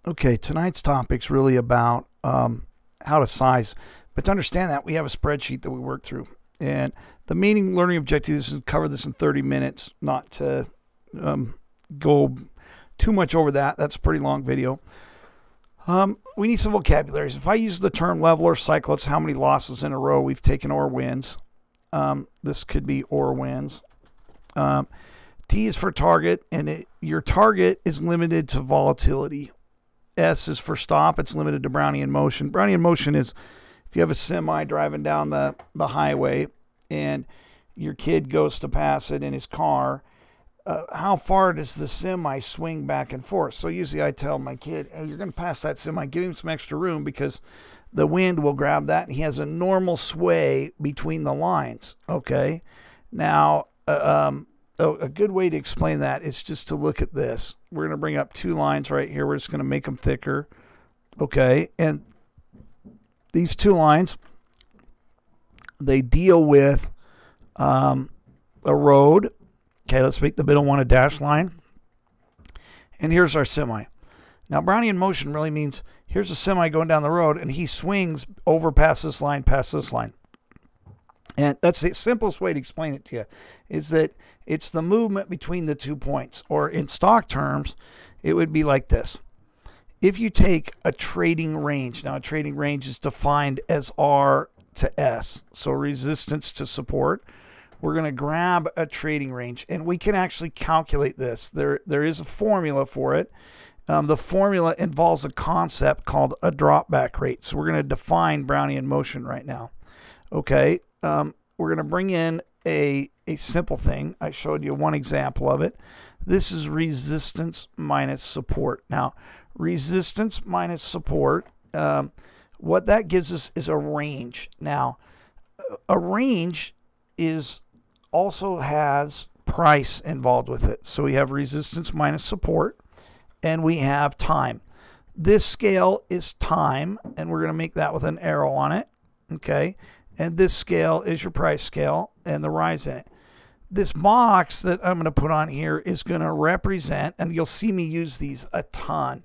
Okay, tonight's topic's really about how to size. But to understand that, we have a spreadsheet that we work through. And the main learning objective is to cover this in 30 minutes, not to go too much over that. That's a pretty long video. We need some vocabularies. If I use the term level or cycle, it's how many losses in a row we've taken or wins. This could be or wins. T is for target, and your target is limited to volatility. S is for stop. It's limited to Brownian motion. Brownian motion is if you have a semi driving down the highway and your kid goes to pass it in his car, how far does the semi swing back and forth? So usually I tell my kid, hey, you're going to pass that semi, give him some extra room because the wind will grab that, and he has a normal sway between the lines. Okay, now a good way to explain that is just to look at this. We're going to bring up two lines right here. We're just going to make them thicker. Okay, and these two lines, they deal with a road. Okay, let's make the middle one a dashed line. And here's our semi. Now, Brownian motion really means here's a semi going down the road, and he swings over past this line, past this line. And that's the simplest way to explain it to you, is that it's the movement between the 2 points. Or in stock terms, it would be like this. If you take a trading range, now a trading range is defined as R to S, so resistance to support. We're going to grab a trading range, and we can actually calculate this. There is a formula for it. The formula involves a concept called a drop back rate. So we're going to define Brownian motion right now. Okay, we're going to bring in a simple thing. I showed you one example of it. This is resistance minus support. Now, resistance minus support, what that gives us is a range. Now, a range also has price involved with it. So we have resistance minus support, and we have time. This scale is time, and we're going to make that with an arrow on it. Okay, and this scale is your price scale and the rise in it. This box that I'm going to put on here is going to represent, and you'll see me use these a ton.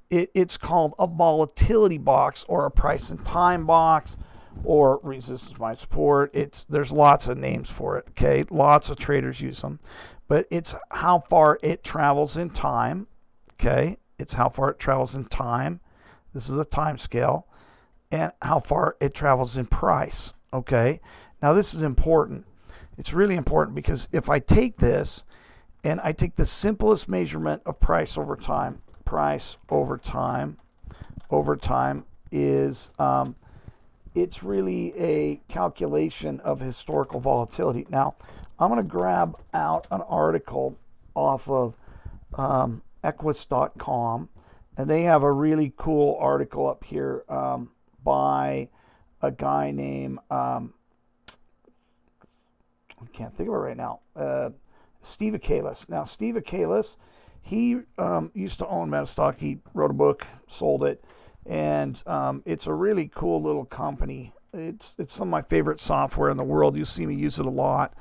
It's called a volatility box, or a price and time box, or resistance minus support. There's lots of names for it. Okay, lots of traders use them, but it's how far it travels in time. Okay, it's how far it travels in time. This is a time scale. And how far it travels in price. Okay, now this is important. It's really important, because if I take this and I take the simplest measurement of price over time is it's really a calculation of historical volatility. Now, I'm going to grab out an article off of Equus.com, and they have a really cool article up here by a guy named, I can't think of it right now, Steve Akalis. Now, Steve Akalis, he used to own Metastock. He wrote a book, sold it, and it's a really cool little company. It's some of my favorite software in the world. You'll see me use it a lot.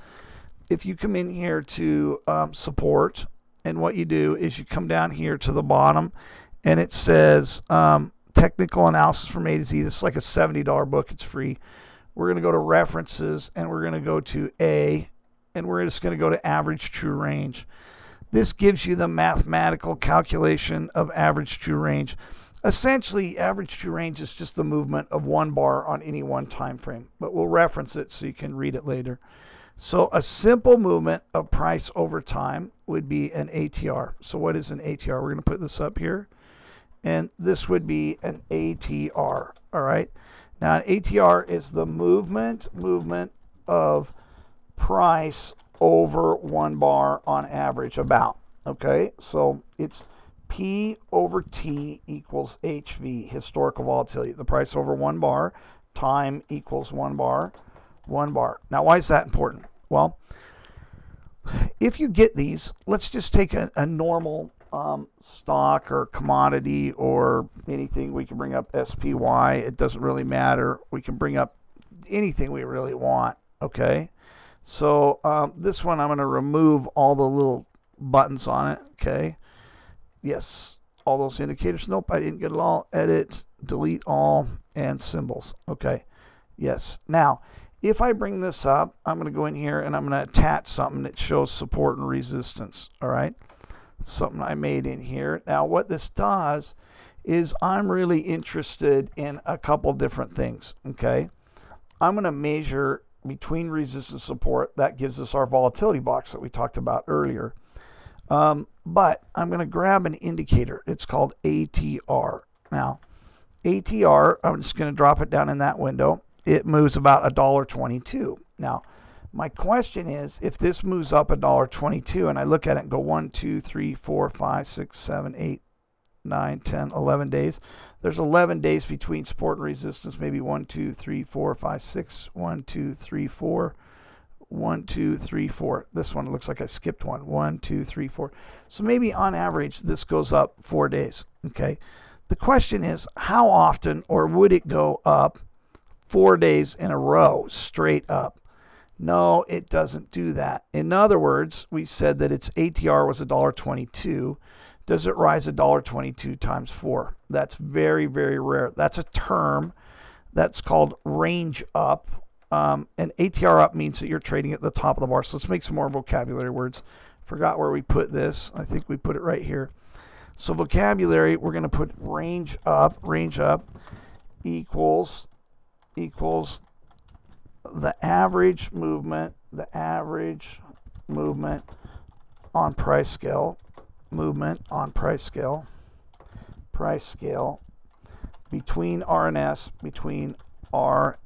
If you come in here to support, and what you do is you come down here to the bottom, and it says technical analysis from A to Z. This is like a $70 book. It's free. We're going to go to references, and we're going to go to A, and we're just going to go to average true range. This gives you the mathematical calculation of average true range. Essentially, average true range is just the movement of one bar on any one time frame, but we'll reference it so you can read it later. So a simple movement of price over time would be an ATR. So what is an ATR? We're going to put this up here. And this would be an ATR. All right. Now, an ATR is the movement of price over one bar on average, about. Okay. So it's P over T equals HV, historical volatility. The price over one bar, time equals one bar. Now, why is that important? Well, if you get these, let's just take a normal stock or commodity or anything. We can bring up SPY. It doesn't really matter. We can bring up anything we really want. Okay. So this one, I'm going to remove all the little buttons on it. Okay. Yes. all those indicators. Nope, I didn't get it all. Edit, delete all, and symbols. Okay, yes. Now, if I bring this up, I'm going to go in here and I'm going to attach something that shows support and resistance. All right, something I made in here. Now, what this does is I'm really interested in a couple different things. Okay, I'm going to measure between resistance and support. That gives us our volatility box that we talked about earlier. But I'm going to grab an indicator. It's called ATR. Now, ATR, I'm just going to drop it down in that window. It moves about $1.22. Now, my question is, if this moves up $1.22 and I look at it and go 1, 2, 3, 4, 5, 6, 7, 8, 9, 10, 11 days. There's 11 days between support and resistance. Maybe 1, 2, 3, 4, 5, 6, 1, 2, 3, 4. 1, 2, 3, 4. This one looks like I skipped one. 1, 2, 3, 4. So maybe on average this goes up 4 days. Okay. The question is, how often, or would it go up 4 days in a row straight up? No, it doesn't do that. In other words, we said that its ATR was $1.22. Does it rise $1.22 times 4? That's very, very rare. That's a term that's called range up. And ATR up means that you're trading at the top of the bar. So let's make some more vocabulary words. Forgot where we put this. I think we put it right here. So vocabulary, we're going to put range up. Range up equals the average movement on price scale. Movement on price scale. Price scale between R and S, between R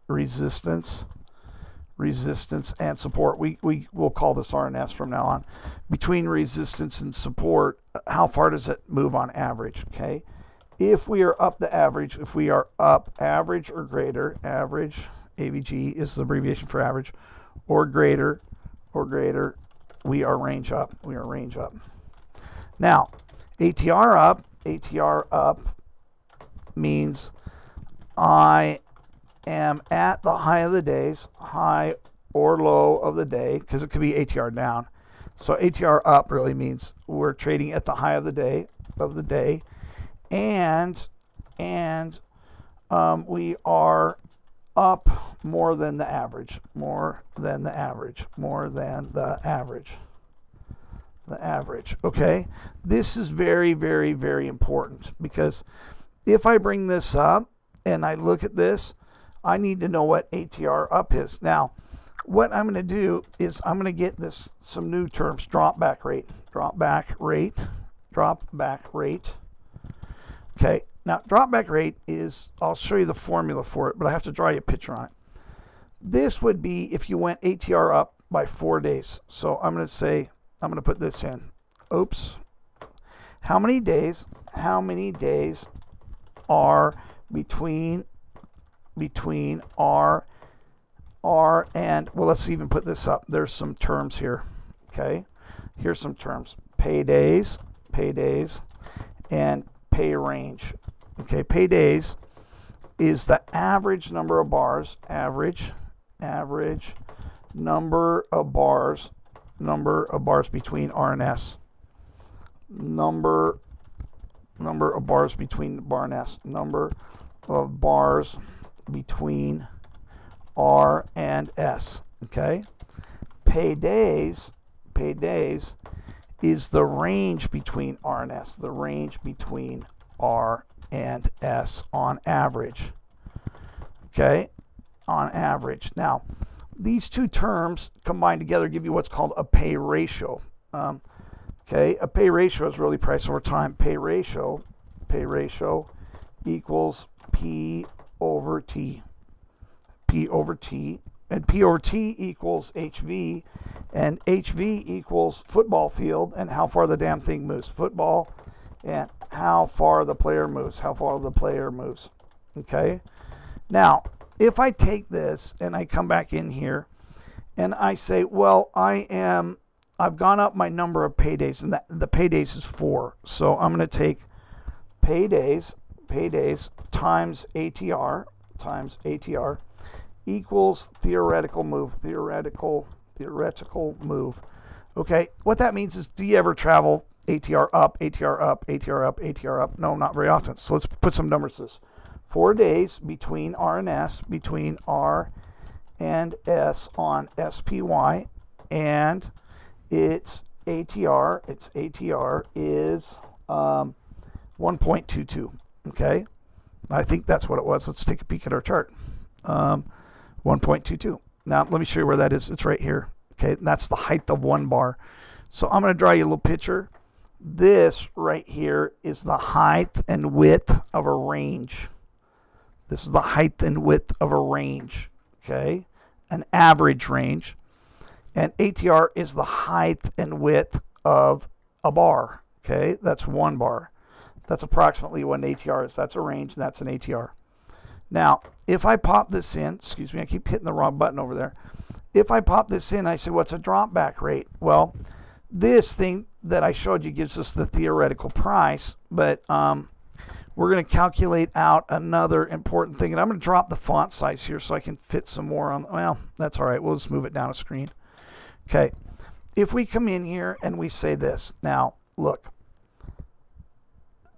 resistance and support. We will call this R&S from now on. Between resistance and support, how far does it move on average? Okay, if we are up the average, if we are up average or greater, average, AVG is the abbreviation for average, or greater, we are range up. We are range up. Now, ATR up means I am at the high of the days, high or low of the day, because it could be ATR down. So ATR up really means we're trading at the high of the day, and we are up more than the average, the average. Okay, this is very, very, very important, because if I bring this up and I look at this, I need to know what ATR up is. Now, what I'm going to do is I'm going to get some new terms. Drop back rate. Okay, now drop back rate is, I'll show you the formula for it, but I have to draw you a picture on it. This would be if you went ATR up by 4 days. So I'm going to say, I'm going to put this in. Oops. How many days are between R and, well, let's even put this up. There's some terms here. Okay, here's some terms: pay days, and pay range. Okay, pay days is the average number of bars, average number of bars between R and S. Number of bars between bar and S. Number of bars between R and S. Okay, pay days is the range between R and S, the range between R and S on average. Okay, on average. Now, these two terms combined together give you what's called a pay ratio. Okay, a pay ratio is really price over time. Pay ratio equals P over T. P over T, and P over T equals HV, and HV equals football field and how far the damn thing moves. Football and how far the player moves. Okay, now if I take this and I come back in here and I say, well, I've gone up my number of paydays, and the paydays is 4. So I'm going to take paydays times ATR equals theoretical move. Okay, what that means is, do you ever travel ATR up, ATR up, ATR up, ATR up. No, not very often. So let's put some numbers to this. 4 days between R and S, between R and S on SPY, and its ATR is 1.22. Okay, I think that's what it was. Let's take a peek at our chart. 1.22. Now let me show you where that is. It's right here. Okay, that's the height of one bar. So I'm going to draw you a little picture. This right here is the height and width of a range. This is the height and width of a range. Okay, an average range. And ATR is the height and width of a bar. Okay, that's one bar. That's approximately what an ATR is. That's a range, and that's an ATR. Now, if I pop this in, excuse me, I keep hitting the wrong button over there. If I pop this in, I say, what's a drop back rate? Well, this thing that I showed you gives us the theoretical price, but we're going to calculate out another important thing. And I'm going to drop the font size here so I can fit some more on. Well, that's all right. We'll just move it down a screen. Okay. If we come in here and we say this, now look,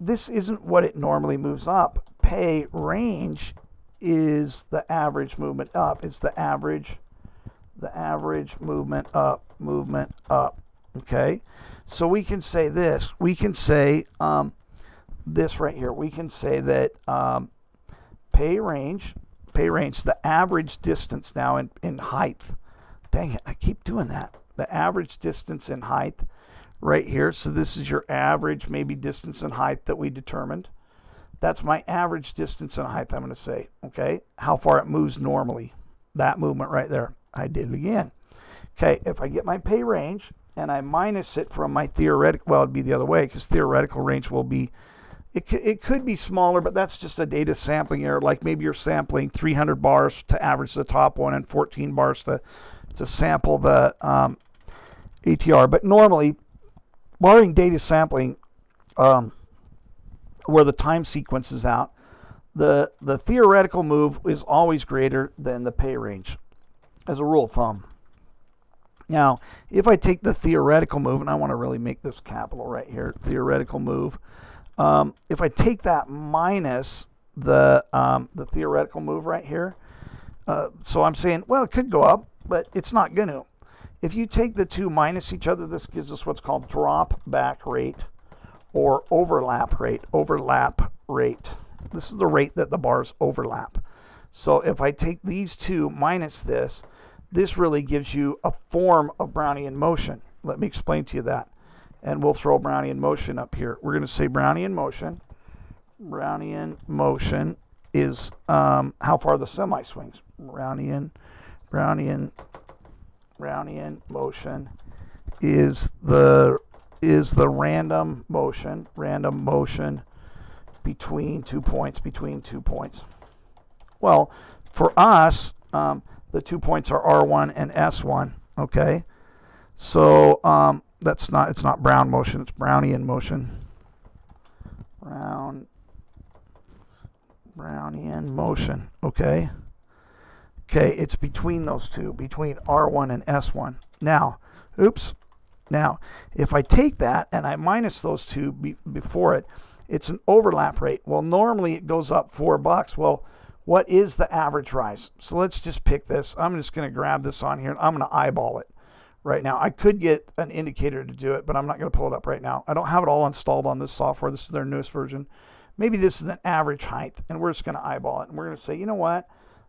this isn't what it normally moves up. Pay range is the average movement up. It's the average movement up, okay? So we can say this. We can say this right here. We can say that pay range, the average distance now in height. Dang it, I keep doing that. The average distance in height right here. So this is your average maybe distance in height that we determined. That's my average distance in height, I'm going to say, okay? How far it moves normally. That movement right there. I did it again. Okay, if I get my pay range and I minus it from my theoretical, well, it'd be the other way because theoretical range will be, it could be smaller, but that's just a data sampling error. Like maybe you're sampling 300 bars to average the top one and 14 bars to sample the ATR. But normally, barring data sampling, where the time sequence is out, the theoretical move is always greater than the pay range, as a rule of thumb. Now, if I take the theoretical move, and I want to really make this capital right here, theoretical move, if I take that minus the theoretical move right here, so I'm saying, well, it could go up, but it's not going to. If you take the two minus each other, this gives us what's called drop back rate or overlap rate. Overlap rate. This is the rate that the bars overlap. So if I take these two minus this, this really gives you a form of Brownian motion. Let me explain to you that. And we'll throw Brownian motion up here. We're going to say Brownian motion. Brownian motion is how far the semi swings. Brownian motion is the random motion between 2 points, Well, for us, the 2 points are R1 and S1, okay? So it's not Brown motion, it's Brownian motion. Brownian motion, okay? Okay, it's between those two, between R1 and S1. Now, oops. Now, if I take that and I minus those two before it, it's an overlap rate. Well, normally it goes up $4. Well, what is the average rise? So let's just pick this. I'm just going to grab this on here and I'm going to eyeball it right now. I could get an indicator to do it, but I'm not going to pull it up right now. I don't have it all installed on this software. This is their newest version. Maybe this is an average height, and we're just going to eyeball it. And we're going to say, you know what?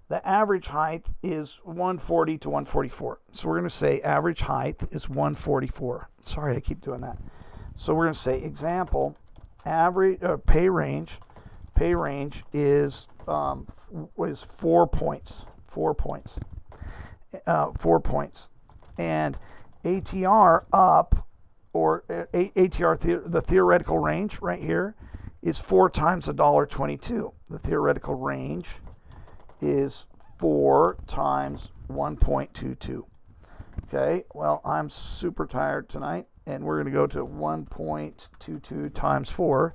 The average height is 140 to 144. So we're going to say average height is 144. Sorry, I keep doing that. So we're going to say example, average pay range is 4 points. 4 points. 4 points. And ATR up, or ATR, the theoretical range right here, is 4 times $1.22. The theoretical range is 4 times 1.22. Okay, well, I'm super tired tonight, and we're going to go to 1.22 times 4.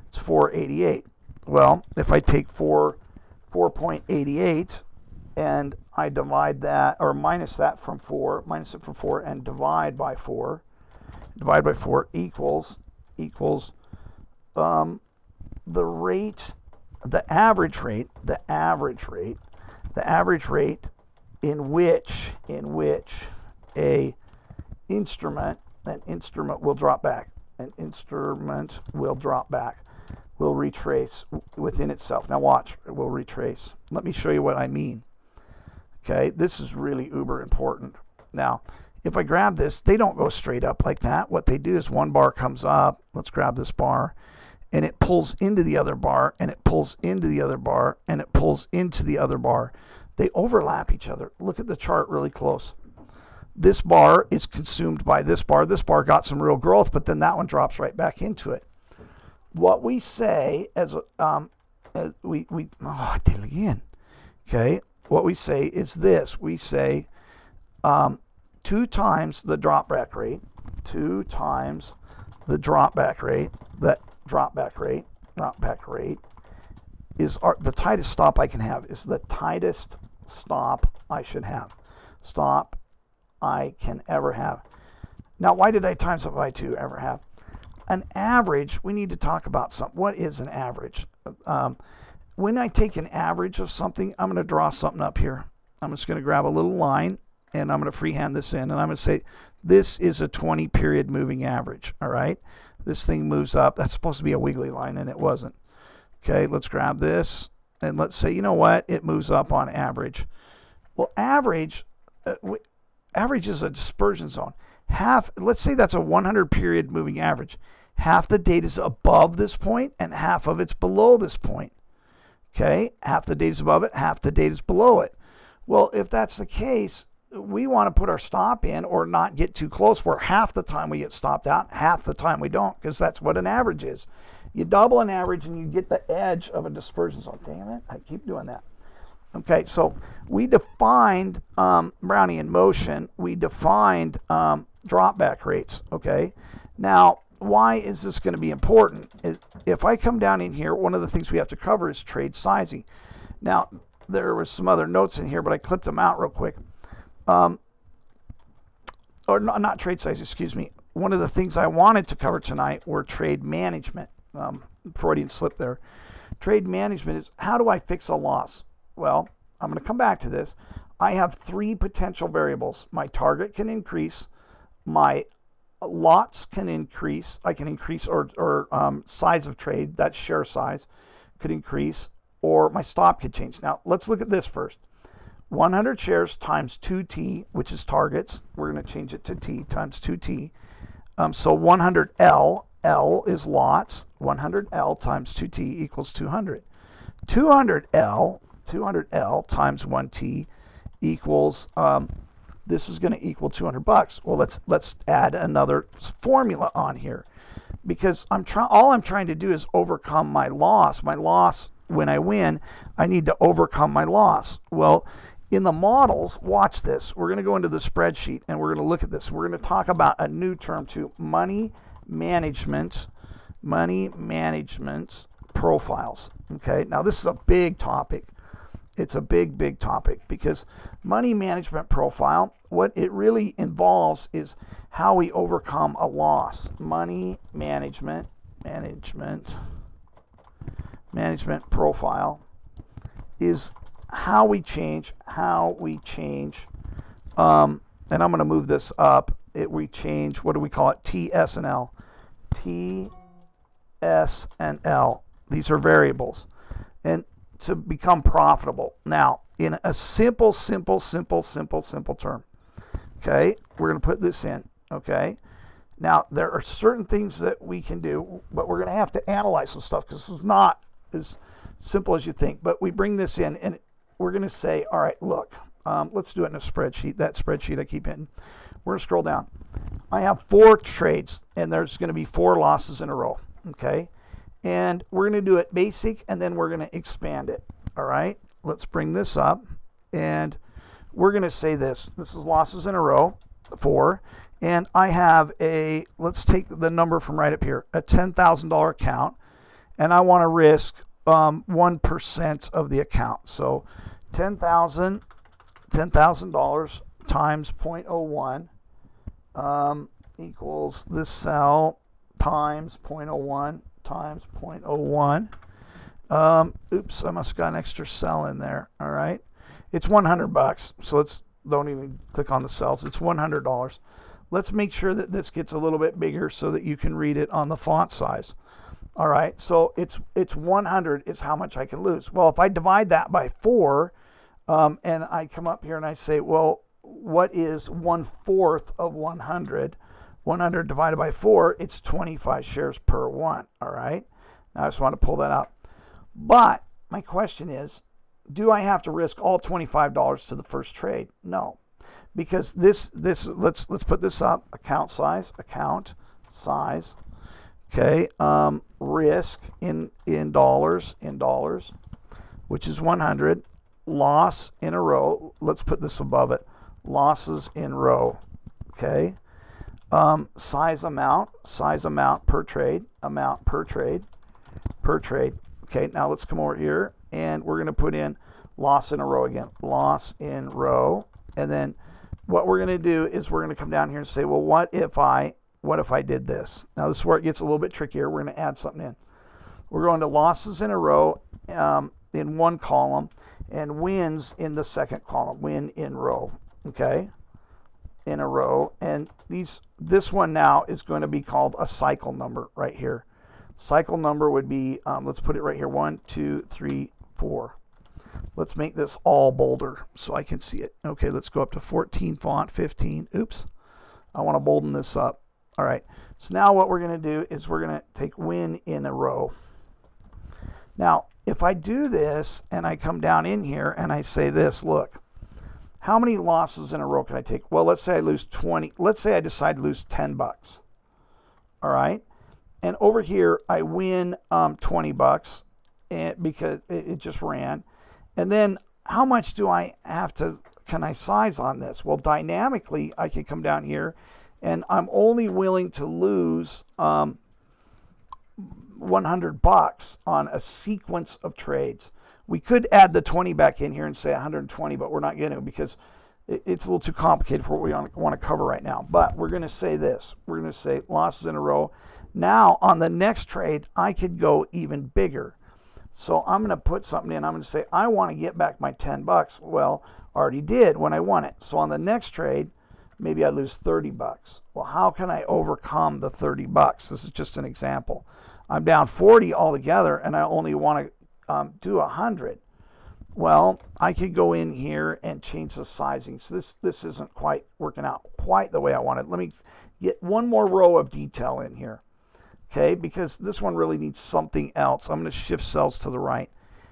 It's 488. Well, if I take 4.88 and I divide that, or minus it from 4, and divide by 4 equals equals the rate, the average rate in which an instrument will drop back. An instrument will drop back, will retrace within itself. Now watch, it will retrace. Let me show you what I mean. Okay, this is really uber important. Now, if I grab this, they don't go straight up like that. What they do is one bar comes up. Let's grab this bar, and it pulls into the other bar, and it pulls into the other bar, and it pulls into the other bar. They overlap each other. Look at the chart really close. This bar is consumed by this bar. This bar got some real growth, but then that one drops right back into it. What we say I did it again. Okay, what we say is this. We say 2 times the drop back rate. 2 times the drop back rate. That drop back rate is the tightest stop I can have. Is the tightest stop I should have. Stop I can ever have. Now, why did I times it by 2 ever have? An average, we need to talk about something. What is an average? When I take an average of something, I'm going to draw something up here. I'm just going to grab a little line, and I'm going to freehand this in, and I'm going to say this is a 20 period moving average. All right, this thing moves up. That's supposed to be a wiggly line, and it wasn't. Okay, let's grab this, and let's say, you know what, it moves up on average. Well, average is a dispersion zone. Let's say that's a 100 period moving average. Half the data is above this point, and half of it's below this point. Okay, half the data is above it, half the data is below it. Well, if that's the case, we want to put our stop in or not get too close, where half the time we get stopped out, half the time we don't, because that's what an average is. You double an average and you get the edge of a dispersion zone. Damn it, I keep doing that. Okay, so we defined Brownian motion. We defined drop back rates. Okay, now why is this going to be important? If I come down in here, one of the things we have to cover is trade sizing. Now, there was some other notes in here, but I clipped them out real quick. Or not trade size, excuse me. One of the things I wanted to cover tonight were trade management. Freudian slip there. Trade management is, how do I fix a loss? Well, I'm going to come back to this. I have 3 potential variables. My target can increase. My lots can increase. I can increase, or size of trade, that's share size, could increase, or my stop could change. Now, let's look at this first. 100 shares times 2T, which is targets. We're going to change it to T times 2T. So 100L, L is lots. 100L times 2T equals 200. 200L times 1T equals, this is going to equal $200. Well, let's add another formula on here, because all I'm trying to do is overcome my loss. My loss, when I win, I need to overcome my loss. Well, in the models, watch this. We're going to go into the spreadsheet and we're going to look at this. We're going to talk about a new term too, money management profiles. Okay, now this is a big topic. It's a big topic, because money management profile, what it really involves is how we overcome a loss. Money management profile is how we change, and I'm going to move this up. We change, what do we call it? T, S, and L. T, S, and L. These are variables. And to become profitable. Now, in a simple term. Okay, we're going to put this in. Okay, now there are certain things that we can do, but we're going to have to analyze some stuff, because this is not as simple as you think. But we bring this in, and we're going to say, all right, look, let's do it in a spreadsheet. That spreadsheet I keep hitting. We're going to scroll down. I have 4 trades, and there's going to be 4 losses in a row. Okay. And we're going to do it basic, and then we're going to expand it. All right, let's bring this up, and we're going to say this. This is losses in a row, 4. And I have let's take the number from right up here, a $10,000 account, and I want to risk 1% of the account. So $10,000 times 0.01 equals this cell times 0.01 times 0.01. Oops, I must have got an extra cell in there. All right. It's $100. So don't even click on the cells. It's $100. Let's make sure that this gets a little bit bigger so that you can read it on the font size. All right. So it's 100 is how much I can lose. Well, if I divide that by 4, and I come up here and I say, well, what is 1/4 of 100? 100 divided by 4, it's 25 shares per 1. All right. Now I just want to pull that out. But my question is, do I have to risk all $25 to the first trade? No, because let's put this up. Account size. Okay. Risk in dollars, which is 100. Loss in a row. Let's put this above it. Losses in row. Okay. Size amount per trade. Okay, now let's come over here and we're going to put in loss in a row again. Loss in row. And then what we're going to do is we're going to come down here and say, well, what if I did this? Now this is where it gets a little bit trickier. We're going to add something in. We're going to losses in a row in one column and wins in the second column. Win in row. Okay. In a row. And this one now is going to be called a cycle number right here. Cycle number would be, let's put it right here, 1, 2, 3, 4. Let's make this all bolder so I can see it. Okay, let's go up to 14 font, 15. Oops, I want to bolden this up. All right, so now what we're going to do is we're going to take win in a row. Now, if I do this and I come down in here and I say this, look, how many losses in a row can I take? Well, let's say I lose 20. Let's say I decide to lose $10. All right. And over here, I win $20 and because it just ran. And then how much do I have to, can I size on this? Well, dynamically, I can come down here and I'm only willing to lose $100 on a sequence of trades. We could add the 20 back in here and say 120, but we're not going to because it's a little too complicated for what we want to cover right now. But we're going to say this. We're going to say losses in a row. Now, on the next trade, I could go even bigger. So I'm going to put something in. I'm going to say, I want to get back my $10. Well, I already did when I won it. So on the next trade, maybe I lose $30. Well, how can I overcome the $30? This is just an example. I'm down 40 altogether, and I only want to do 100. Well, I could go in here and change the sizing. So this isn't quite working out quite the way I wanted. Let me get one more row of detail in here. Okay, because this one really needs something else. I'm going to shift cells to the right.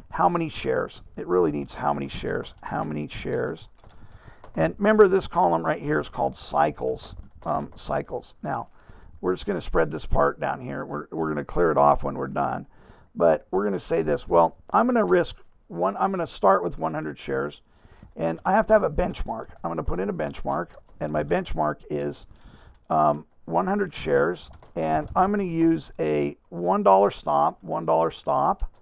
How many shares? It really needs how many shares? How many shares? And remember, this column right here is called cycles. Cycles. Now, we're just going to spread this part down here. We're going to clear it off when we're done. But we're going to say this. Well, I'm going to risk one. I'm going to start with 100 shares. And I have to have a benchmark. I'm going to put in a benchmark. And my benchmark is 100 shares. And I'm going to use a $1 stop,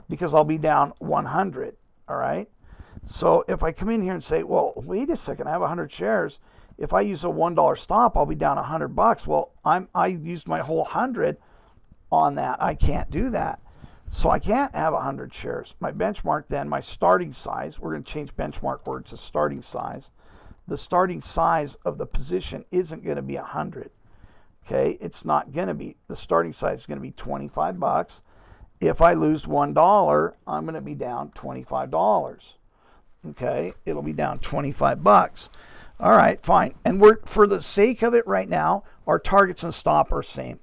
because I'll be down 100. All right. So if I come in here and say, well, wait a second, I have 100 shares. If I use a $1 stop, I'll be down $100. Well, I used my whole 100 on that. I can't do that. So I can't have 100 shares. My benchmark then, my starting size, we're going to change benchmark word to starting size. The starting size of the position isn't going to be 100. Okay, it's not going to be. The starting size is going to be $25. If I lose $1, I'm going to be down $25. Okay, it'll be down $25. All right, fine. And we're, for the sake of it right now, our targets and stop are same.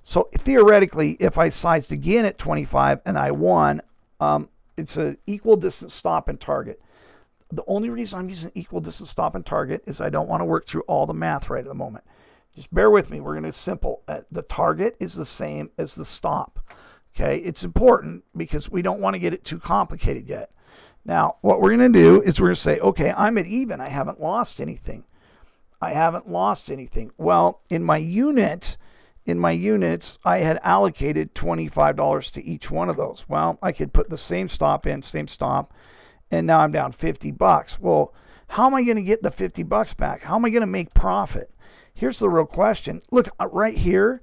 So theoretically, if I sized again at 25 and I won, it's an equal distance stop and target. The only reason I'm using equal distance stop and target is I don't want to work through all the math right at the moment. Just bear with me. We're going to simple. The target is the same as the stop. Okay, it's important because we don't want to get it too complicated yet. Now, what we're going to do is we're going to say, okay, I'm at even. I haven't lost anything. I haven't lost anything. Well, in my units, I had allocated $25 to each one of those. Well, I could put the same stop in, same stop, and now I'm down $50. Well, how am I going to get the $50 back? How am I going to make profit? Here's the real question. Look right here.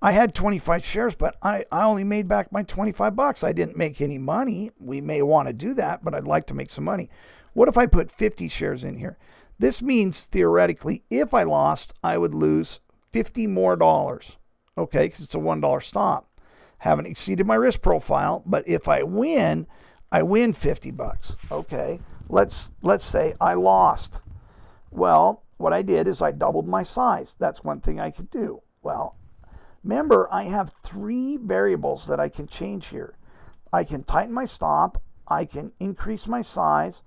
I had 25 shares, but I only made back my 25 bucks. I didn't make any money. We may want to do that, but I'd like to make some money. What if I put 50 shares in here? This means theoretically, if I lost, I would lose $50 more. Okay, because it's a $1 stop. Haven't exceeded my risk profile, but if I win 50 bucks. Okay, let's say I lost. Well, what I did is I doubled my size. That's one thing I could do. Well, remember, I have 3 variables that I can change here. I can tighten my stop, I can increase my size,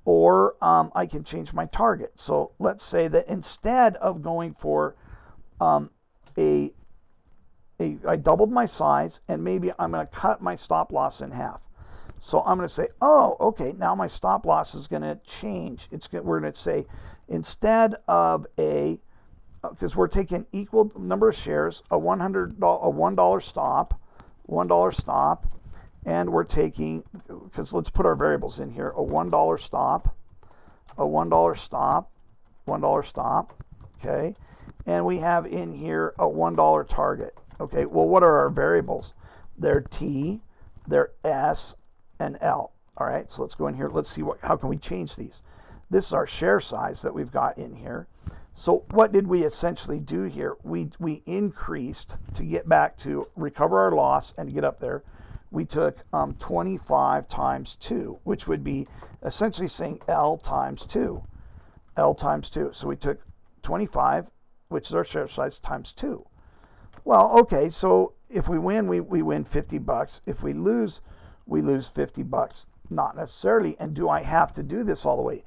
or I can change my target. So let's say that instead of going for I doubled my size, and maybe I'm going to cut my stop loss in half. So I'm going to say, oh, okay, now my stop loss is going to change. We're going to say, instead of because we're taking equal number of shares, a $1 stop, and we're taking, because let's put our variables in here, a $1 stop, $1 stop, okay, and we have in here a $1 target. Okay, well, what are our variables? They're T, they're S, and L. All right, so let's go in here. Let's see how can we change these. This is our share size that we've got in here. So what did we essentially do here? We increased to get back to recover our loss and get up there. We took 25 times 2, which would be essentially saying L times 2. L times 2. So we took 25, which is our share size, times 2. Well, okay, so if we win, we win 50 bucks. If we lose 50 bucks. Not necessarily. And do I have to do this all the way?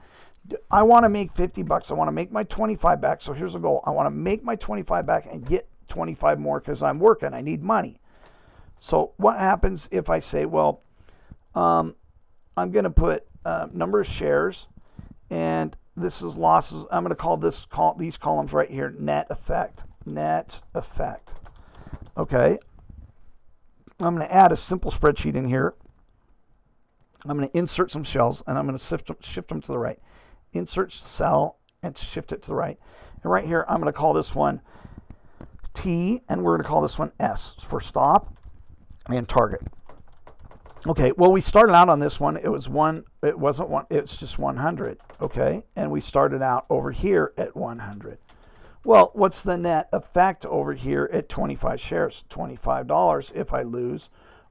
I want to make 50 bucks. I want to make my 25 back. So here's the goal. I want to make my 25 back and get 25 more because I'm working. I need money. So what happens if I say, well, I'm going to put number of shares, and this is losses. I'm going to call these columns right here net effect. Net effect. Okay. I'm going to add a simple spreadsheet in here. I'm going to insert some shells, and I'm going to shift them to the right. Insert cell and shift it to the right. And right here, I'm going to call this one T, and we're going to call this one S for stop and target. Okay, well, we started out on this one. It wasn't one. It's just 100. Okay, and we started out over here at 100. Well, what's the net effect over here at 25 shares? $25 if I lose,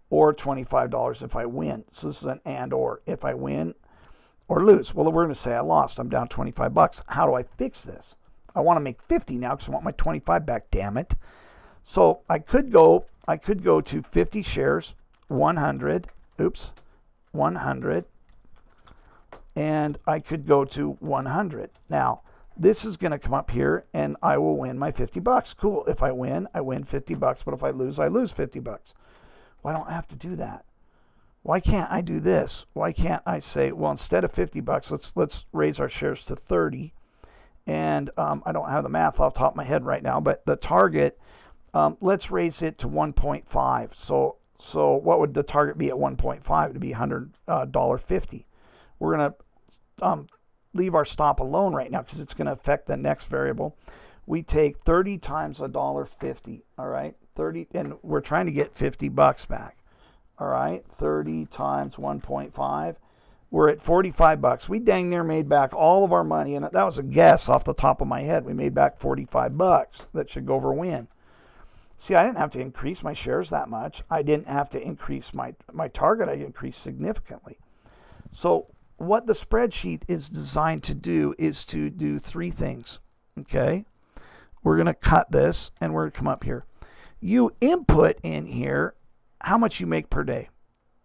or $25 if I win. So this is an and or. If I win or lose. Well, we're going to say I lost. I'm down 25 bucks. How do I fix this? I want to make 50 now because I want my 25 back, damn it. So I could go to 50 shares, 100, and I could go to 100. Now, this is going to come up here, and I will win my 50 bucks. Cool. If I win 50 bucks, but if I lose 50 bucks. Why don't I have to do that? Why can't I do this? Why can't I say, well, instead of 50 bucks, let's raise our shares to 30. And I don't have the math off the top of my head right now, but the target, let's raise it to 1.5. So what would the target be at 1.5? It'd be $100.50. We're going to leave our stop alone right now because it's going to affect the next variable. We take 30 times $1.50, all right? 30, and we're trying to get 50 bucks back. All right, 30 times 1.5. We're at 45 bucks. We dang near made back all of our money, and that was a guess off the top of my head. We made back 45 bucks. That should go over win. See, I didn't have to increase my shares that much. I didn't have to increase my target. I increased significantly. So what the spreadsheet is designed to do is to do 3 things, okay? We're going to cut this, and we're going to come up here. You input in here how much you make per day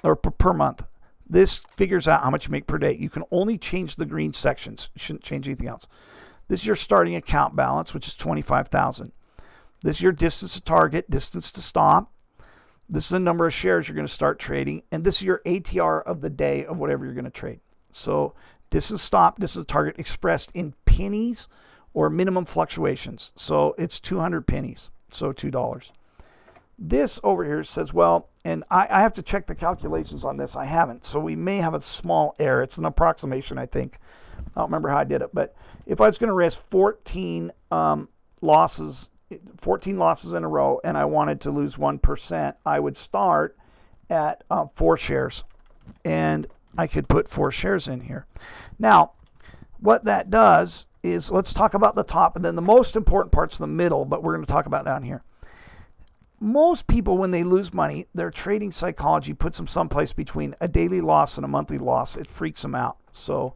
or per month. This figures out how much you make per day. You can only change the green sections. You shouldn't change anything else. This is your starting account balance, which is 25,000. This is your distance to target, distance to stop. This is the number of shares you're going to start trading. And this is your ATR of the day of whatever you're going to trade. So distance stop, distance target expressed in pennies or minimum fluctuations. So it's 200 pennies, so $2. This over here says, well, and I have to check the calculations on this. I haven't. So we may have a small error. It's an approximation, I think. I don't remember how I did it. But if I was going to risk 14 losses 14 losses in a row and I wanted to lose 1%, I would start at 4 shares. And I could put 4 shares in here. Now, what that does is, let's talk about the top, and then the most important part's the middle, but we're going to talk about down here. Most people, when they lose money, their trading psychology puts them someplace between a daily loss and a monthly loss. It freaks them out. So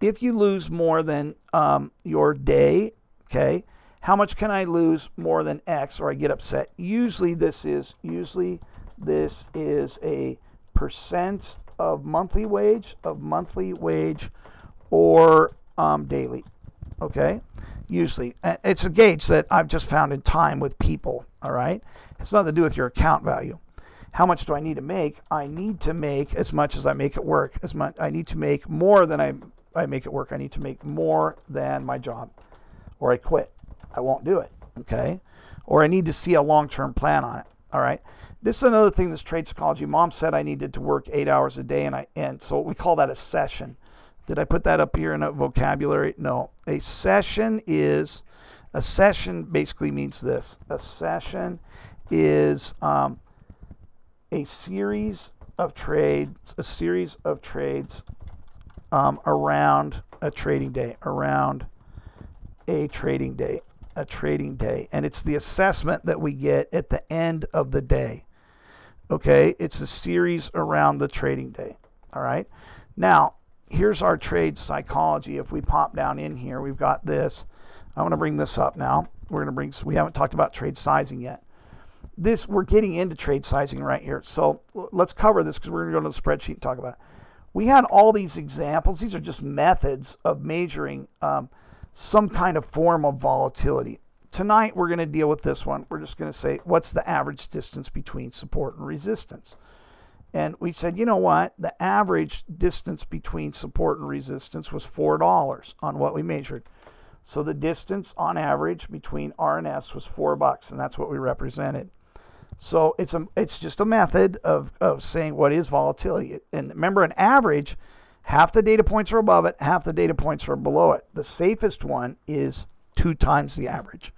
if you lose more than your day, okay, how much can I lose more than X, or I get upset? Usually this is a percent of monthly wage, or daily. Okay, usually it's a gauge that I've just found in time with people. All right, it's nothing to do with your account value. How much do I need to make? I need to make as much as I make it work. I need to make more than I make it work. I need to make more than my job, or I quit. I won't do it. Okay, or I need to see a long-term plan on it. All right. This is another thing, this trade psychology. Mom said I needed to work 8 hours a day, and so we call that a session. Did I put that up here in a vocabulary? No. A session basically means this. A session is a series of trades, around a trading day, and it's the assessment that we get at the end of the day. Okay, it's a series around the trading day. All right, now here's our trade psychology. If we pop down in here, we've got this. I want to bring this up now. We haven't talked about trade sizing yet. We're getting into trade sizing right here. So let's cover this because we're going to go to the spreadsheet and talk about it. We had all these examples. These are just methods of measuring some kind of form of volatility. Tonight, we're going to deal with this one. We're just going to say, what's the average distance between support and resistance? And we said, you know what? The average distance between support and resistance was $4 on what we measured. So the distance on average between R and S was $4, and that's what we represented. So it's just a method of saying what is volatility. And remember, an average, half the data points are above it, half the data points are below it. The safest one is 2 times the average.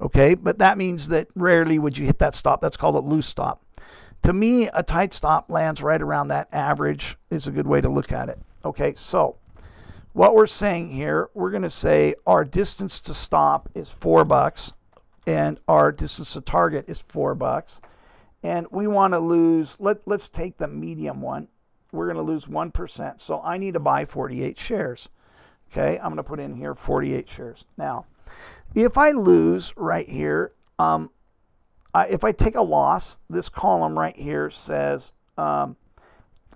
Okay, but that means that rarely would you hit that stop. That's called a loose stop. To me, a tight stop lands right around that average is a good way to look at it. Okay, so what we're saying here, we're going to say our distance to stop is $4 and our distance to target is $4. And we want to lose, let's take the medium one. We're going to lose 1%. So I need to buy 48 shares. Okay, I'm going to put in here 48 shares. Now, if I lose right here, if I take a loss, this column right here says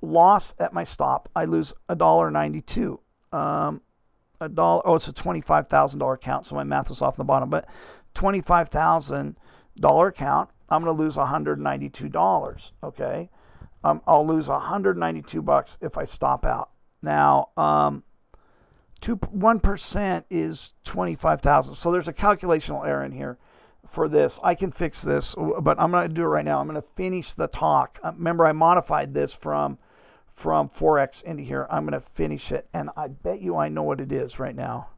loss at my stop. I lose $1.92. It's a $25,000 account, so my math was off the bottom, but $25,000 account, I'm going to lose $192. Okay, I'll lose $192 if I stop out. Now, 1% is 25,000. So there's a calculational error in here for this. I can fix this, but I'm going to do it right now. I'm going to finish the talk. Remember, I modified this from Forex into here. I'm going to finish it, and I bet you I know what it is right now.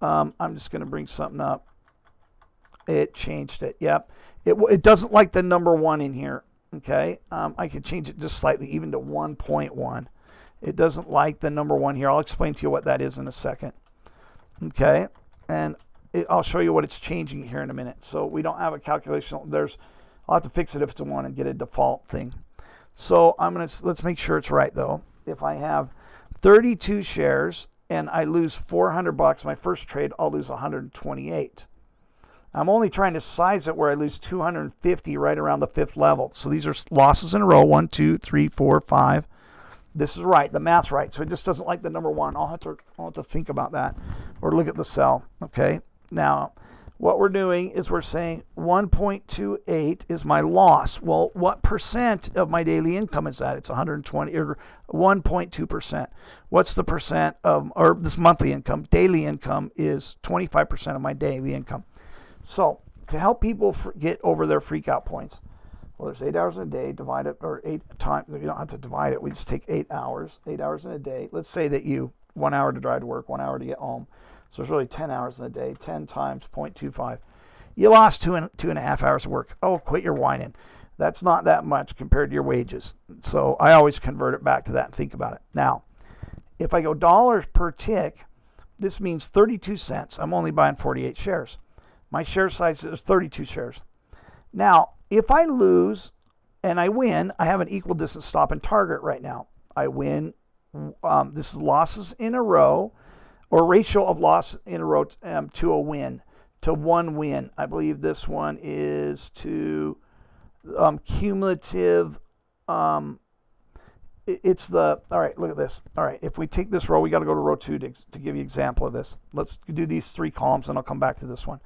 I'm just going to bring something up. It changed it. Yep. It doesn't like the number 1 in here. Okay. I could change it just slightly, even to 1.1. It doesn't like the number 1 here. I'll explain to you what that is in a second. Okay. And I'll show you what it's changing here in a minute. So we don't have a calculation. I'll have to fix it if it's a 1 and get a default thing. So let's make sure it's right though. If I have 32 shares and I lose $400, my first trade, I'll lose 128. I'm only trying to size it where I lose 250 right around the 5th level. So these are losses in a row. 1, 2, 3, 4, 5. This is right. The math's right. So it just doesn't like the number 1. I'll have to think about that or look at the cell. Okay. Now, what we're doing is we're saying 1.28 is my loss. Well, what percent of my daily income is that? It's 120 or 1.2%. What's the percent of, or this monthly income? Daily income is 25% of my daily income. So to help people get over their freak out points, well, there's 8 hours in a day, divide it, or 8 times, you don't have to divide it, we just take 8 hours in a day. Let's say that 1 hour to drive to work, 1 hour to get home. So it's really 10 hours in a day, 10 times 0.25. You lost 2.5 hours of work. Oh, quit your whining. That's not that much compared to your wages. So I always convert it back to that and think about it. Now, if I go dollars per tick, this means 32 cents. I'm only buying 48 shares. My share size is 32 shares. Now, if I lose and I win, I have an equal distance stop and target right now. I win. This is losses in a row, or ratio of loss in a row to a win, to one win. I believe this one is to cumulative. It's the, all right, look at this. All right, if we take this row, we got to go to row 2 to give you an example of this. Let's do these 3 columns, and I'll come back to this one.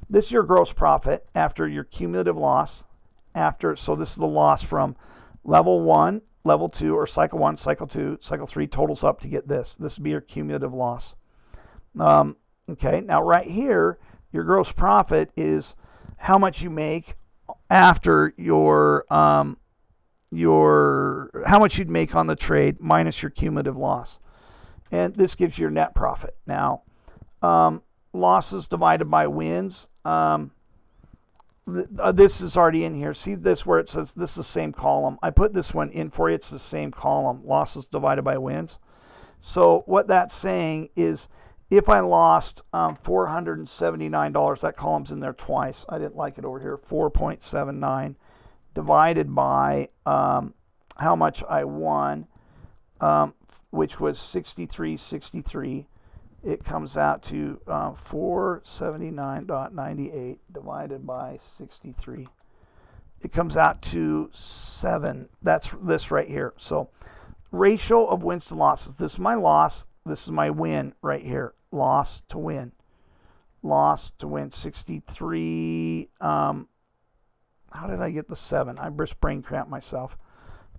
This is your gross profit after your cumulative loss. So this is the loss from level 1, level 2, or cycle 1, cycle 2, cycle 3 totals up to get this. This would be your cumulative loss. Okay, now right here, your gross profit is how much you make after your how much you'd make on the trade minus your cumulative loss. And this gives you your net profit. Now, losses divided by wins. This is already in here. See this where it says this is the same column. I put this one in for you. It's the same column. Losses divided by wins. So what that's saying is if I lost $479, that column's in there twice. I didn't like it over here. 4.79 divided by how much I won, which was 63.63. It comes out to 479.98 divided by 63. It comes out to 7. That's this right here. So ratio of wins to losses. This is my loss. This is my win right here. Loss to win. Loss to win. 63. How did I get the 7? I just brain cramped myself.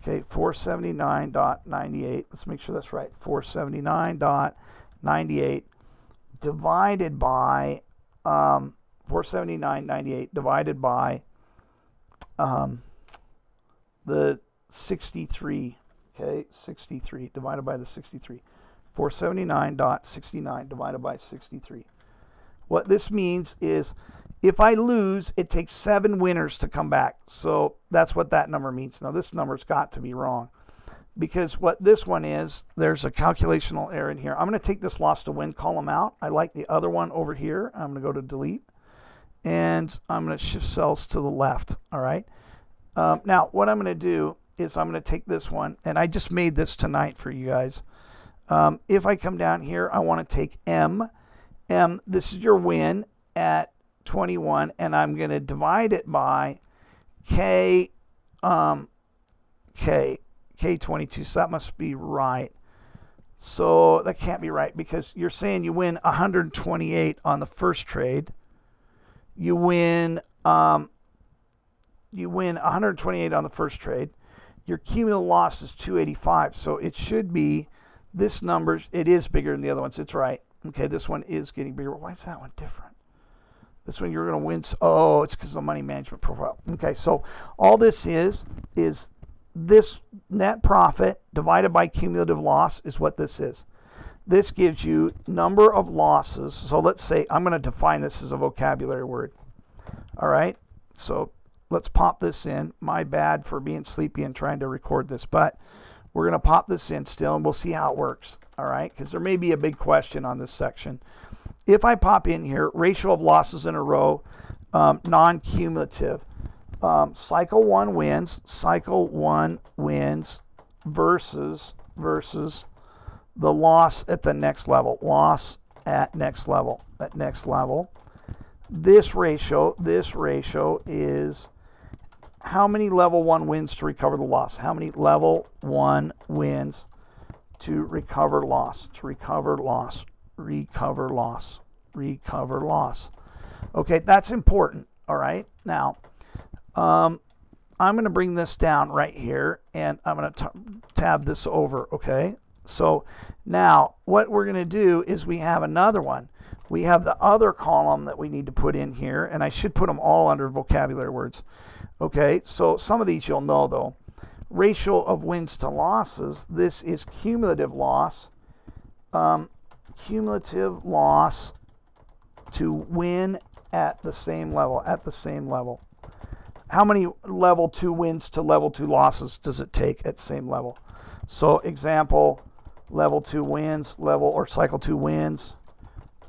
Okay, 479.98. Let's make sure that's right. 479.98 divided by 479.98 divided by the 63. Okay, 63 divided by the 63. 479.69 divided by 63. What this means is if I lose, it takes 7 winners to come back. So that's what that number means. Now this number's got to be wrong, because what this one is, there's a calculational error in here. I'm going to take this loss to win column out. I like the other one over here. I'm going to go to delete, and I'm going to shift cells to the left. All right. Now what I'm going to do is I'm going to take this one, and I just made this tonight for you guys. If I come down here, I want to take M. This is your win at 21, and I'm going to divide it by K. K22, so that must be right. So that can't be right, because you're saying you win 128 on the first trade. You win 128 on the first trade. Your cumulative loss is 285, so it should be this number. It is bigger than the other ones. It's right. Okay, this one is getting bigger. Why is that one different? This one you're going to win. Oh, it's because of the money management profile. Okay, so all this is this net profit divided by cumulative loss is what this is. This gives you number of losses. So let's say I'm going to define this as a vocabulary word. All right, so let's pop this in. My bad for being sleepy and trying to record this, but we're going to pop this in still, and we'll see how it works. All right, because there may be a big question on this section. If I pop in here, ratio of losses in a row, non-cumulative. Cycle 1 wins. Cycle 1 wins versus the loss at the next level. Loss at next level. At next level. This ratio is how many level 1 wins to recover the loss. How many level 1 wins to recover loss. To recover loss. Recover loss. Recover loss. Okay, that's important. All right. Now, I'm going to bring this down right here, and I'm going to tab this over. Okay. So now what we're going to do is we have another one. We have the other column that we need to put in here, and I should put them all under vocabulary words. Okay. So some of these you'll know though. Ratio of wins to losses. This is cumulative loss. Cumulative loss to win at the same level, at the same level. How many level 2 wins to level 2 losses does it take at same level? So example, level 2 wins, level or cycle 2 wins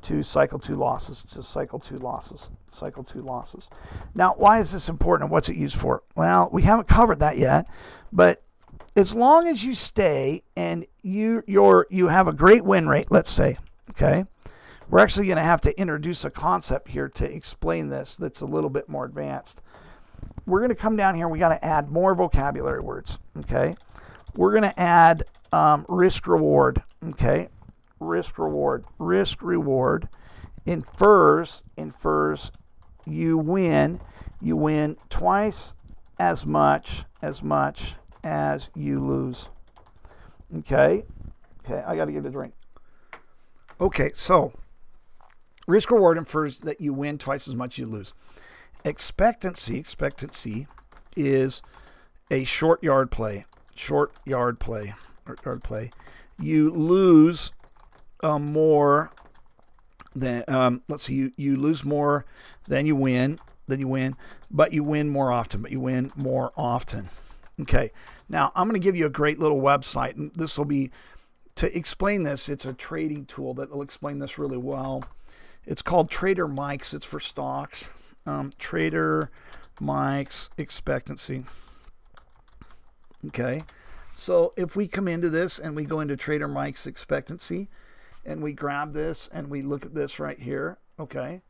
to cycle 2 losses, just cycle 2 losses, cycle 2 losses. Now, why is this important and what's it used for? Well, we haven't covered that yet, but as long as you stay and you have a great win rate, let's say, okay, we're actually going to have to introduce a concept here to explain this that's a little bit more advanced. We're going to come down here. We got to add more vocabulary words. Okay, we're going to add risk reward. Okay, risk reward. Risk reward infers you win twice as much as you lose. Okay, I got to get a drink. Okay, so risk reward infers that you win twice as much as you lose. Expectancy is a short yard play. You lose more than let's see, you lose more than you win, but you win more often. Okay, now I'm going to give you a great little website, and this will be to explain this. It's a trading tool that will explain this really well. It's called Trader Mike's. It's for stocks. Trader Mike's expectancy. Okay, so if we come into this and we go into Trader Mike's expectancy and we grab this and we look at this right here, okay,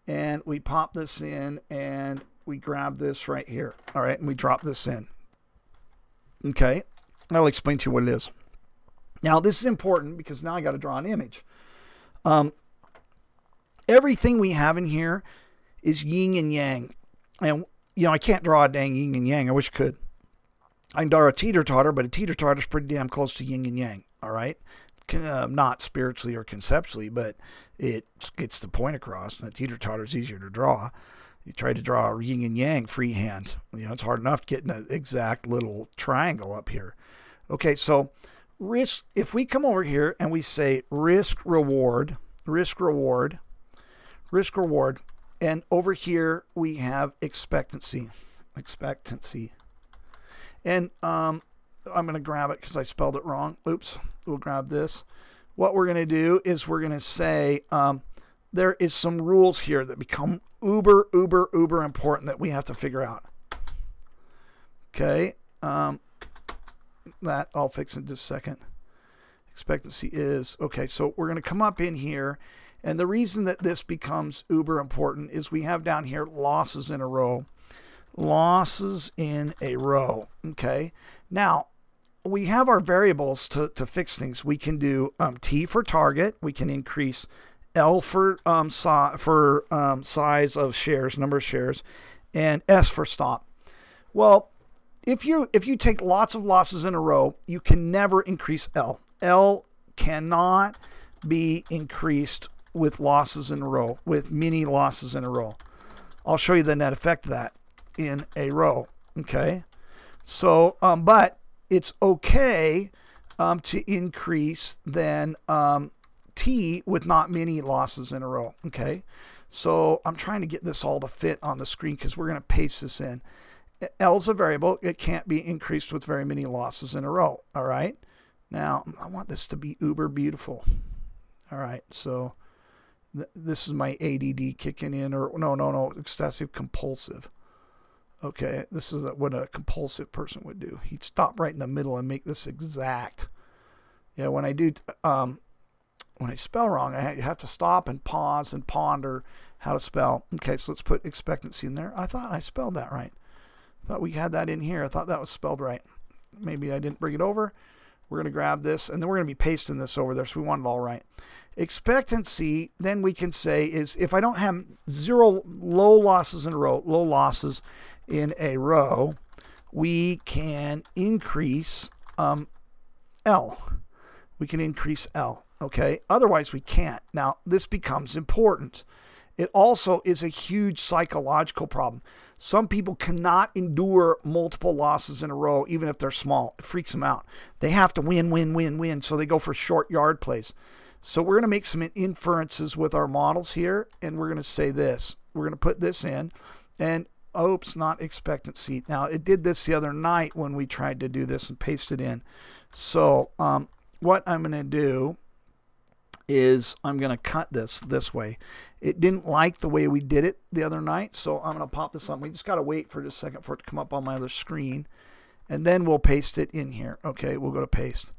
and we pop this in and we grab this right here, all right, and we drop this in. Okay, I'll explain to you what it is. Now this is important because now I got to draw an image. Everything we have in here is yin and yang. And, you know, I can't draw a dang yin and yang. I wish I could. I can draw a teeter-totter, but a teeter-totter is pretty damn close to yin and yang, all right? Not spiritually or conceptually, but it gets the point across. And a teeter-totter is easier to draw. You try to draw a yin and yang freehand. You know, it's hard enough getting an exact little triangle up here. Okay, so risk, if we come over here and we say risk reward, and over here we have expectancy. And I'm going to grab it because I spelled it wrong. Oops, we'll grab this. What we're going to do is we're going to say there is some rules here that become uber important that we have to figure out. Okay, that I'll fix in just a second. Expectancy is, okay, so we're going to come up in here. And the reason that this becomes uber important is we have down here losses in a row. Losses in a row. Okay. Now, we have our variables to fix things. We can do T for target. We can increase L for size of shares, number of shares, and S for stop. Well, if you take lots of losses in a row, you can never increase L. L cannot be increased with losses in a row, with many losses in a row. I'll show you the net effect of that in a row. Okay, so but it's okay to increase then T with not many losses in a row. Okay, so I'm trying to get this all to fit on the screen because we're going to paste this in. L is a variable. It can't be increased with very many losses in a row. All right, now I want this to be uber beautiful. All right, so this is my ADD kicking in, or no, excessive compulsive. Okay, this is what a compulsive person would do. He'd stop right in the middle and make this exact. Yeah, when I do, when I spell wrong, I have to stop and pause and ponder how to spell. Okay, so let's put expectancy in there. I thought I spelled that right. I thought we had that in here. I thought that was spelled right. Maybe I didn't bring it over. We're going to grab this, and then we're going to be pasting this over there, so we want it all right. Expectancy, then we can say, is if I don't have zero low losses in a row, we can increase L. We can increase L, okay? Otherwise, we can't. Now, this becomes important. It also is a huge psychological problem. Some people cannot endure multiple losses in a row, even if they're small. It freaks them out. They have to win, so they go for short yard plays. So we're going to make some inferences with our models here, and we're going to say this. we're going to put this in, and oops, not expectancy. Now it did this the other night when we tried to do this and paste it in. So what I'm going to do is I'm going to cut this way. It didn't like the way we did it the other night, so I'm going to pop this on. We just got to wait for just a second for it to come up on my other screen, and then we'll paste it in here. Okay, we'll go to paste.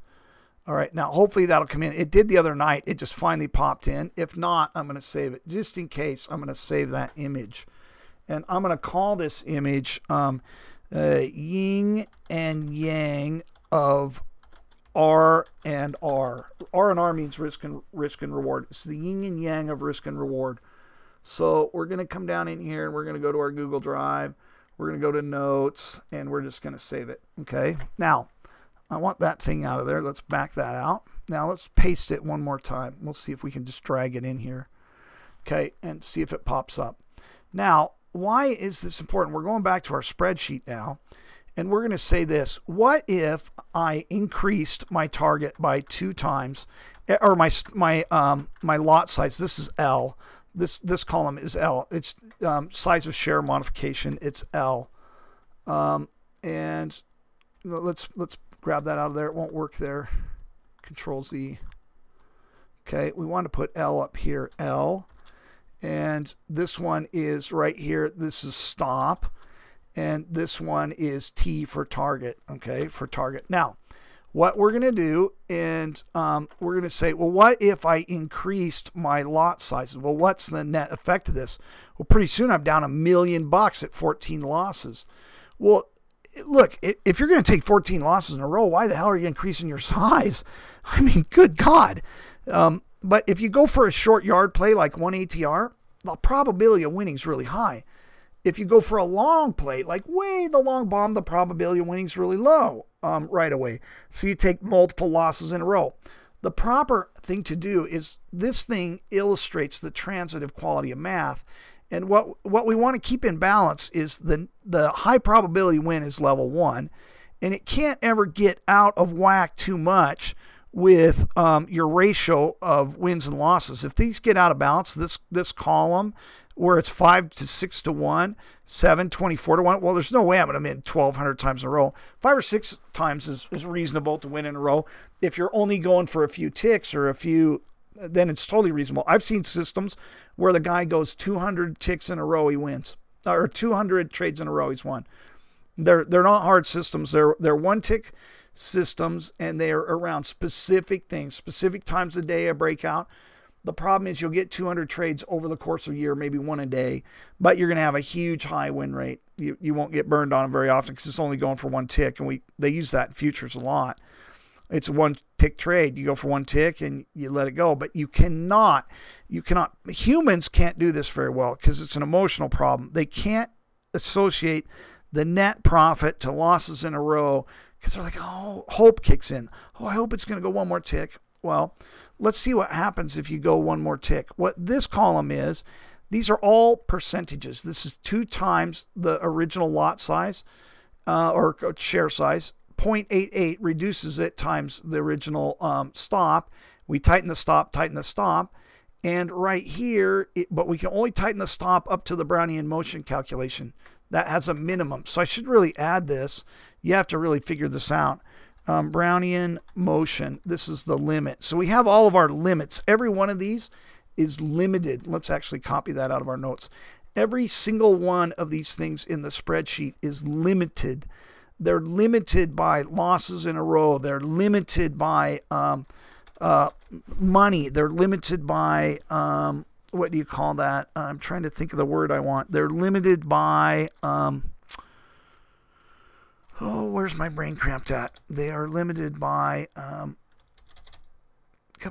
All right, now hopefully that'll come in. It did the other night. It just finally popped in. If not, I'm going to save it. Just in case, I'm going to save that image. And I'm going to call this image yin and yang of R and R. R and R means risk and reward. It's the yin and yang of risk and reward. So we're going to come down in here and we're going to go to our Google Drive. We're going to go to Notes and we're just going to save it. Okay. Now I want that thing out of there. Let's back that out. Now let's paste it one more time. We'll see if we can just drag it in here. Okay. And see if it pops up. Now, why is this important? We're going back to our spreadsheet now. And we're going to say this: what if I increased my target by 2 times, or my lot size? This is L. This column is L. It's size of share modification. It's L. And let's grab that out of there. It won't work there. Control Z. Okay, we want to put L up here. L. And this one is right here. This is stop. And this one is T for target, okay, for target. Now, what we're going to do, and we're going to say, well, what if I increased my lot sizes? Well, what's the net effect of this? Well, pretty soon I'm down $1 million at 14 losses. Well, look, if you're going to take 14 losses in a row, why the hell are you increasing your size? I mean, good God. But if you go for a short yard play like 1 ATR, the probability of winning is really high. If you go for a long play, like way the long bomb, the probability of winning is really low right away. So you take multiple losses in a row. The proper thing to do is, this thing illustrates the transitive quality of math. And what we want to keep in balance is the high probability win is level 1. And it can't ever get out of whack too much with your ratio of wins and losses. If these get out of balance, this column, where it's 5 to 6 to 1, 7, 24 to 1. Well, there's no way I'm going to win 1,200 times in a row. 5 or 6 times is reasonable to win in a row. If you're only going for a few ticks or a few, then it's totally reasonable. I've seen systems where the guy goes 200 ticks in a row, he wins. Or 200 trades in a row, he's won. They're not hard systems. They're 1-tick systems, and they're around specific things, specific times of day, a breakout. The problem is you'll get 200 trades over the course of a year, maybe 1 a day, but you're going to have a huge high win rate. You won't get burned on them very often because it's only going for 1 tick, and they use that in futures a lot. It's a 1-tick trade. You go for 1 tick and you let it go, but you cannot, humans can't do this very well because it's an emotional problem. They can't associate the net profit to losses in a row because they're like, oh, hope kicks in. Oh, I hope it's going to go 1 more tick. Well, let's see what happens if you go 1 more tick. What this column is, these are all percentages. This is 2 times the original lot size or share size. 0.88 reduces it times the original stop. We tighten the stop, and right here, but we can only tighten the stop up to the Brownian Motion calculation. That has a minimum. So I should really add this. You have to really figure this out. Brownian Motion, this is the limit. So we have all of our limits. Every one of these is limited. Let's actually copy that out of our notes. Every single one of these things in the spreadsheet is limited. They're limited by losses in a row. They're limited by money. They're limited by, what do you call that? I'm trying to think of the word I want. They're limited by, oh, where's my brain cramped at? They are limited by, come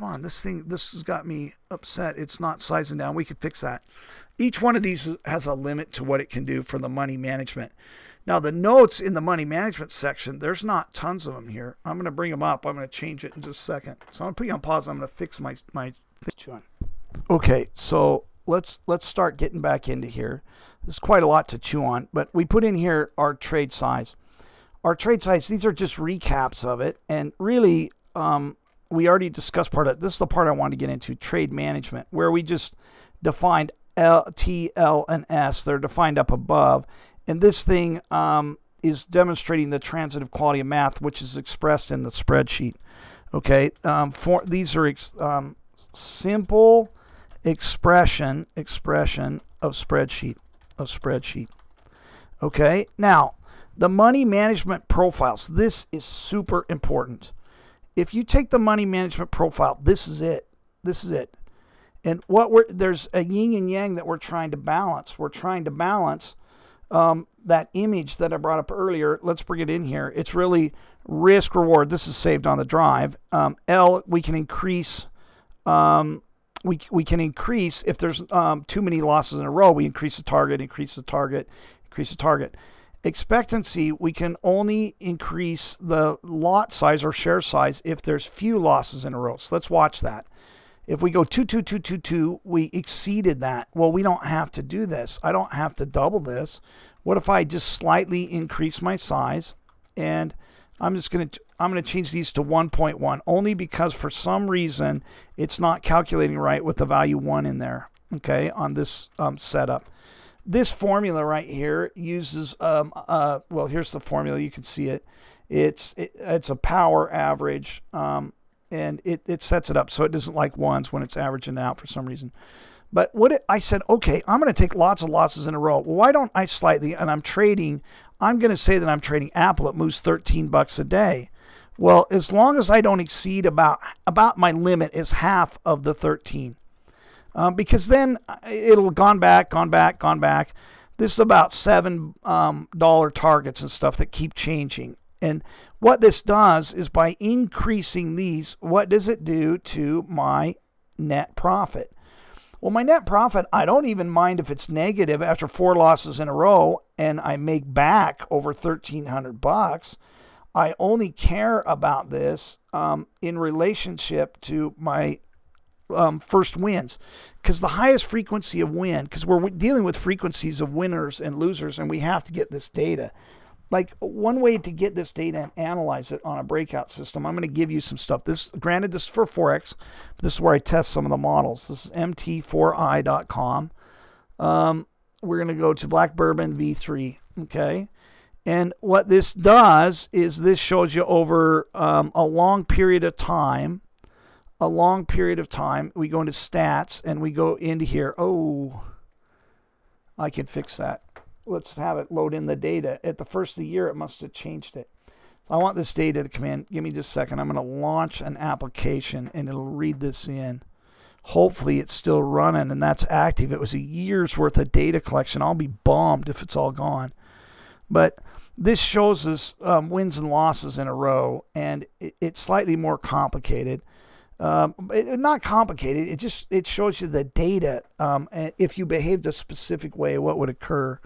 on, this has got me upset. It's not sizing down. We could fix that. Each one of these has a limit to what it can do for the money management. Now, the notes in the money management section, there's not tons of them here. I'm going to bring them up. I'm going to change it in just a second. So I'm going to put you on pause. I'm going to fix my thing. Okay, so let's start getting back into here. This is quite a lot to chew on, but we put in here our trade size. Our trade size, these are just recaps of it, and really we already discussed part of it. This is the part I wanted to get into, trade management, where we just defined L, T, L, and S. They're defined up above. And this thing is demonstrating the transitive quality of math, which is expressed in the spreadsheet. Okay, these are simple expression of spreadsheet. Okay, now the money management profiles. This is super important. If you take the money management profile, this is it. This is it. And there's a yin and yang that we're trying to balance. We're trying to balance that image that I brought up earlier. Let's bring it in here. It's really risk reward. This is saved on the drive. L, we can increase. We can increase if there's too many losses in a row. We increase the target, increase the target, increase the target. Expectancy, we can only increase the lot size or share size if there's few losses in a row. So let's watch that. If we go 2, 2, 2, 2, 2, we exceeded that. Well, we don't have to do this. I don't have to double this. What if I just slightly increase my size? And I'm going to change these to 1.1 only because for some reason it's not calculating right with the value 1 in there. Okay, on this setup. This formula right here uses well, here's the formula. You can see it. It's a power average. And it sets it up so it doesn't like ones when it's averaging out for some reason. But I said, okay, I'm going to take lots of losses in a row. Well, why don't I slightly, and I'm going to say that I'm trading Apple. It moves 13 bucks a day. Well, as long as I don't exceed about my limit is half of the 13. Because then it'll gone back. This is about $7 targets and stuff that keep changing. And what this does is by increasing these, what does it do to my net profit? Well, my net profit, I don't even mind if it's negative after 4 losses in a row and I make back over 1,300 bucks. I only care about this in relationship to my first wins, because the highest frequency of win, because we're dealing with frequencies of winners and losers, and we have to get this data. Like one way to get this data and analyze it on a breakout system, I'm going to give you some stuff. Granted, this is for Forex, but this is where I test some of the models. This is mt4i.com. We're going to go to Black Bourbon V3. Okay. And what this does is this shows you over a long period of time. We go into stats and we go into here. Oh, I can fix that. Let's have it load in the data. At the first of the year, it must have changed it. I want this data to come in. Give me just a second. I'm going to launch an application and it'll read this in. Hopefully it's still running and that's active. It was a year's worth of data collection. I'll be bummed if it's all gone. But this shows us wins and losses in a row, and it's slightly more complicated. Not complicated. It shows you the data. If you behaved a specific way, what would occur.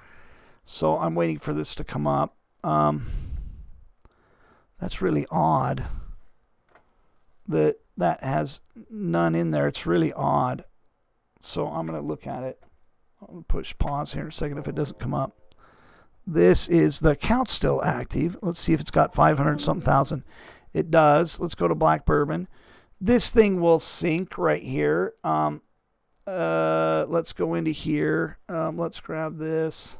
So I'm waiting for this to come up. That's really odd. That has none in there. It's really odd. So I'm going to look at it. I'm going to push pause here in a second if it doesn't come up. This is the account still active. Let's see if it's got 500-something thousand. It does. Let's go to Black Bourbon. This thing will sync right here. Let's go into here. Let's grab this.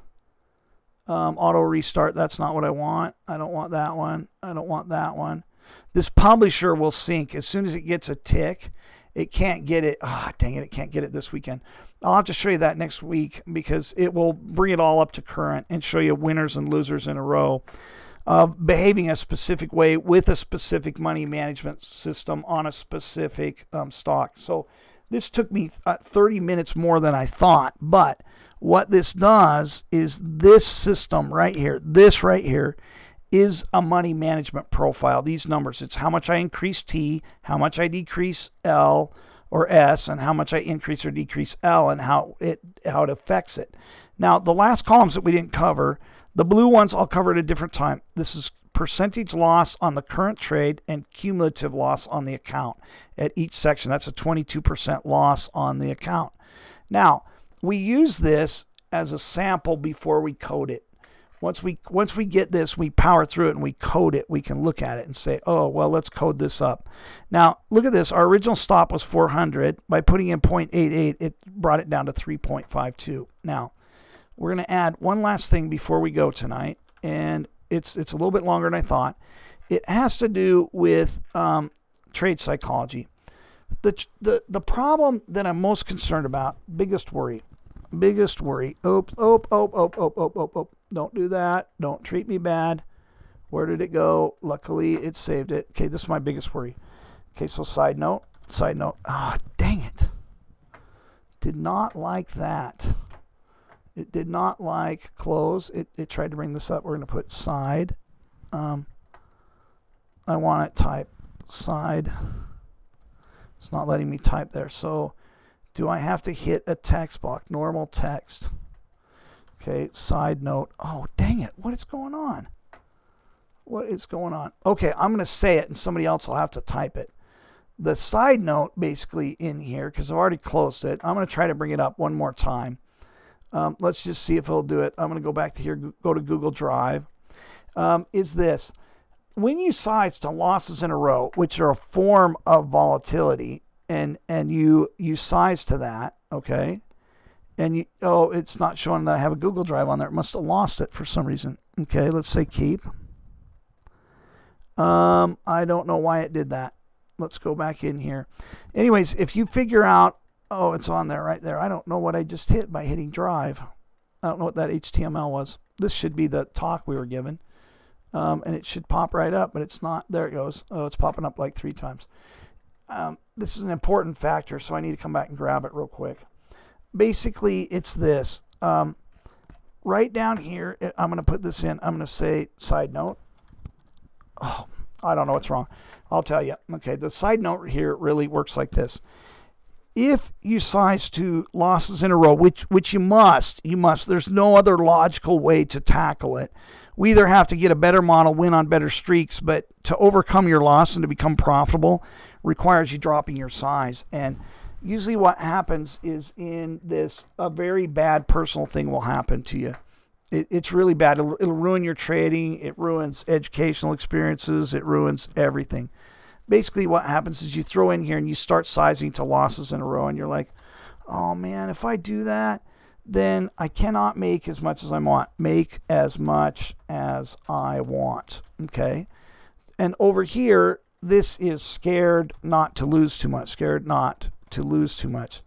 Auto restart. That's not what I want. I don't want that one. I don't want that one. This publisher will sync as soon as it gets a tick. It can't get it. Ah, dang it. It can't get it this weekend. I'll have to show you that next week because it will bring it all up to current and show you winners and losers in a row. Behaving a specific way with a specific money management system on a specific stock. So this took me 30 minutes more than I thought. But what this does is this system right here, this right here, is a money management profile. These numbers, it's how much I increase T, how much I decrease L or S, and how much I increase or decrease L, and how it affects it. Now, the last columns that we didn't cover, the blue ones I'll cover at a different time. This is percentage loss on the current trade and cumulative loss on the account at each section. That's a 22% loss on the account. Now, we use this as a sample before we code it. Once we get this, we power through it and we code it, we can look at it and say, oh, well, let's code this up. Now, look at this. Our original stop was 400. By putting in 0.88, it brought it down to 3.52. Now, we're going to add one last thing before we go tonight, and it's a little bit longer than I thought. It has to do with trade psychology. The problem that I'm most concerned about, biggest worry. Oh, don't do that. Don't treat me bad. Where did it go? Luckily, it saved it. Okay, this is my biggest worry. Okay, so side note. Ah, dang it. Did not like that. It did not like close. It tried to bring this up. We're going to put side. I want it type side. It's not letting me type there. So do I have to hit a text block? Normal text. Okay, side note. Oh, dang it. What is going on? What is going on? Okay, I'm going to say it and somebody else will have to type it. The side note basically in here, because I've already closed it, I'm going to try to bring it up one more time. Let's just see if it'll do it. I'm going to go back to here, go to Google Drive. Is this. When you size to losses in a row, which are a form of volatility, and you size to that, okay, and oh, it's not showing that I have a Google Drive on there. It must have lost it for some reason. Okay, let's say keep. I don't know why it did that. Let's go back in here. Anyways, if you figure out, oh, it's on there right there. I don't know what I just hit by hitting drive. I don't know what that HTML was. This should be the talk we were given. And it should pop right up, but it's not. There it goes. Oh, it's popping up like 3 times. This is an important factor, so I need to come back and grab it real quick. Basically, it's this. Right down here, I'm going to put this in. I'm going to say side note. Oh, I don't know what's wrong. I'll tell you. Okay, the side note here really works like this. If you size to losses in a row, which you must, there's no other logical way to tackle it. We either have to get a better model, win on better streaks, but to overcome your loss and to become profitable requires you dropping your size. And usually what happens is in this, a very bad personal thing will happen to you. It's really bad. It'll ruin your trading. It ruins educational experiences. It ruins everything. Basically what happens is you throw in here and you start sizing to losses in a row and you're like, oh man, if I do that, then I cannot make as much as I want. Make as much as I want. Okay. And over here, this is scared not to lose too much. Scared not to lose too much.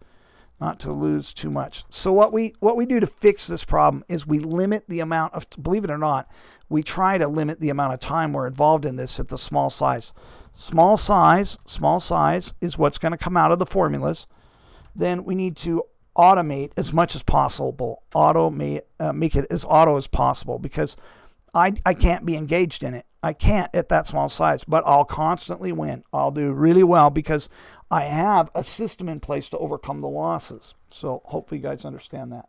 Not to lose too much. So what we do to fix this problem is we limit the amount of, believe it or not, we try to limit the amount of time we're involved in this at the small size. Small size is what's going to come out of the formulas. Then we need to automate as much as possible. Make it as auto as possible, because I can't be engaged in it. I can't at that small size, but I'll constantly win. I'll do really well because I have a system in place to overcome the losses. So hopefully you guys understand that.